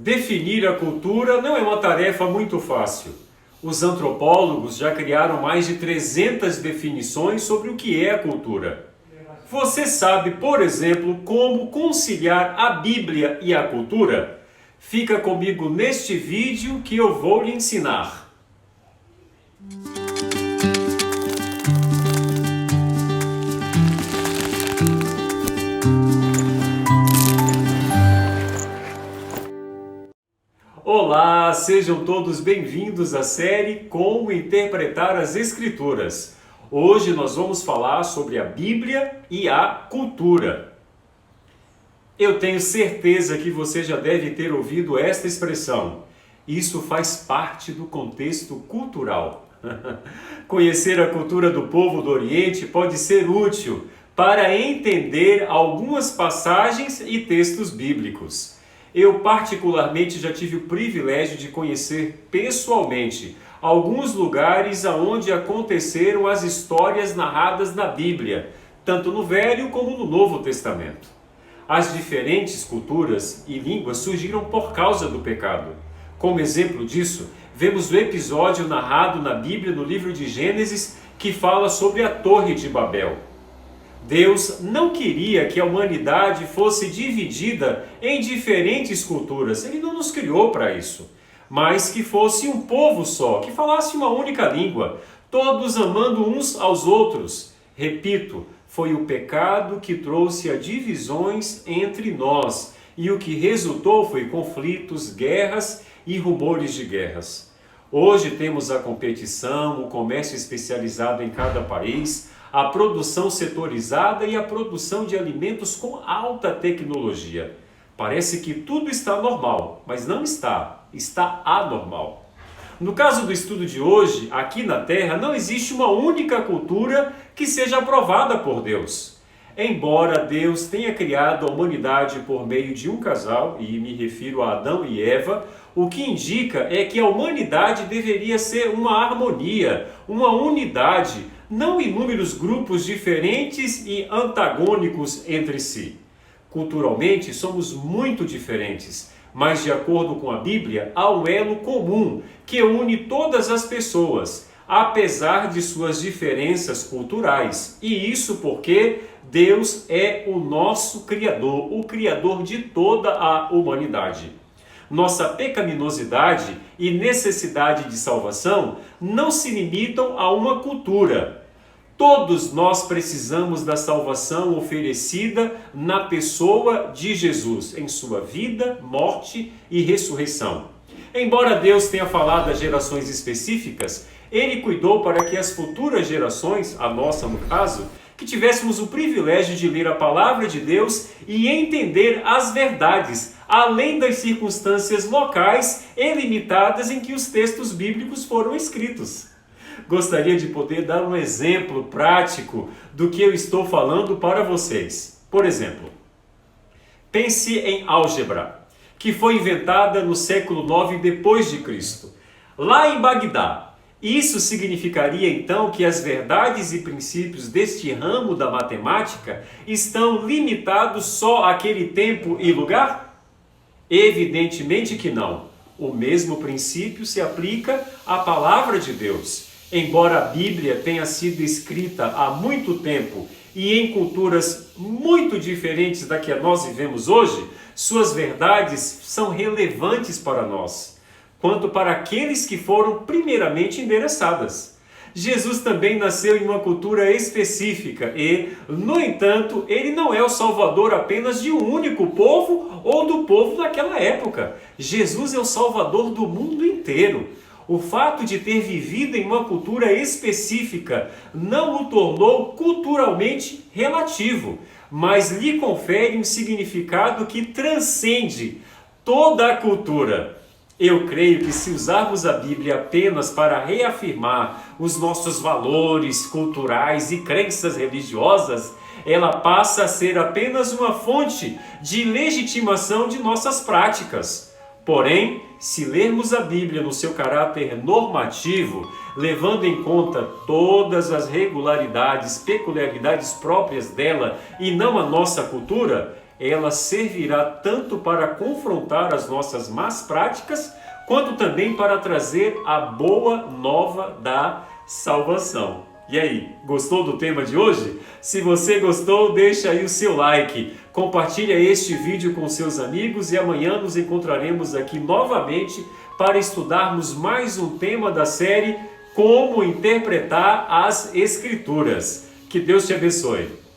Definir a cultura não é uma tarefa muito fácil. Os antropólogos já criaram mais de 300 definições sobre o que é a cultura. Você sabe, por exemplo, como conciliar a Bíblia e a cultura? Fica comigo neste vídeo que eu vou lhe ensinar. Olá, sejam todos bem-vindos à série Como Interpretar as Escrituras. Hoje nós vamos falar sobre a Bíblia e a cultura. Eu tenho certeza que você já deve ter ouvido esta expressão. Isso faz parte do contexto cultural. Conhecer a cultura do povo do Oriente pode ser útil para entender algumas passagens e textos bíblicos. Eu particularmente já tive o privilégio de conhecer pessoalmente alguns lugares onde aconteceram as histórias narradas na Bíblia, tanto no Velho como no Novo Testamento. As diferentes culturas e línguas surgiram por causa do pecado. Como exemplo disso, vemos o episódio narrado na Bíblia no livro de Gênesis que fala sobre a Torre de Babel. Deus não queria que a humanidade fosse dividida em diferentes culturas. Ele não nos criou para isso. Mas que fosse um povo só, que falasse uma única língua, todos amando uns aos outros. Repito, foi o pecado que trouxe as divisões entre nós. E o que resultou foi conflitos, guerras e rumores de guerras. Hoje temos a competição, o comércio especializado em cada país, a produção setorizada e a produção de alimentos com alta tecnologia. Parece que tudo está normal, mas não está. Está anormal. No caso do estudo de hoje, aqui na Terra não existe uma única cultura que seja aprovada por Deus. Embora Deus tenha criado a humanidade por meio de um casal, e me refiro a Adão e Eva, o que indica é que a humanidade deveria ser uma harmonia, uma unidade, não inúmeros grupos diferentes e antagônicos entre si. Culturalmente somos muito diferentes, mas de acordo com a Bíblia, há um elo comum que une todas as pessoas, apesar de suas diferenças culturais. E isso porque Deus é o nosso Criador, o Criador de toda a humanidade. Nossa pecaminosidade e necessidade de salvação não se limitam a uma cultura. Todos nós precisamos da salvação oferecida na pessoa de Jesus, em sua vida, morte e ressurreição. Embora Deus tenha falado a gerações específicas, Ele cuidou para que as futuras gerações, a nossa no caso, que tivéssemos o privilégio de ler a palavra de Deus e entender as verdades, além das circunstâncias locais e limitadas em que os textos bíblicos foram escritos. Gostaria de poder dar um exemplo prático do que eu estou falando para vocês. Por exemplo, pense em álgebra, que foi inventada no século IX depois de Cristo, lá em Bagdá. Isso significaria então que as verdades e princípios deste ramo da matemática estão limitados só àquele tempo e lugar? Evidentemente que não. O mesmo princípio se aplica à palavra de Deus. Embora a Bíblia tenha sido escrita há muito tempo e em culturas muito diferentes da que nós vivemos hoje, suas verdades são relevantes para nós, quanto para aqueles que foram primeiramente endereçadas. Jesus também nasceu em uma cultura específica e, no entanto, ele não é o Salvador apenas de um único povo ou do povo daquela época. Jesus é o Salvador do mundo inteiro. O fato de ter vivido em uma cultura específica não o tornou culturalmente relativo, mas lhe confere um significado que transcende toda a cultura. Eu creio que se usarmos a Bíblia apenas para reafirmar os nossos valores culturais e crenças religiosas, ela passa a ser apenas uma fonte de legitimação de nossas práticas. Porém, se lermos a Bíblia no seu caráter normativo, levando em conta todas as regularidades, peculiaridades próprias dela e não a nossa cultura, ela servirá tanto para confrontar as nossas más práticas, quanto também para trazer a boa nova da salvação. E aí, gostou do tema de hoje? Se você gostou, deixa aí o seu like, compartilha este vídeo com seus amigos e amanhã nos encontraremos aqui novamente para estudarmos mais um tema da série Como Interpretar as Escrituras. Que Deus te abençoe.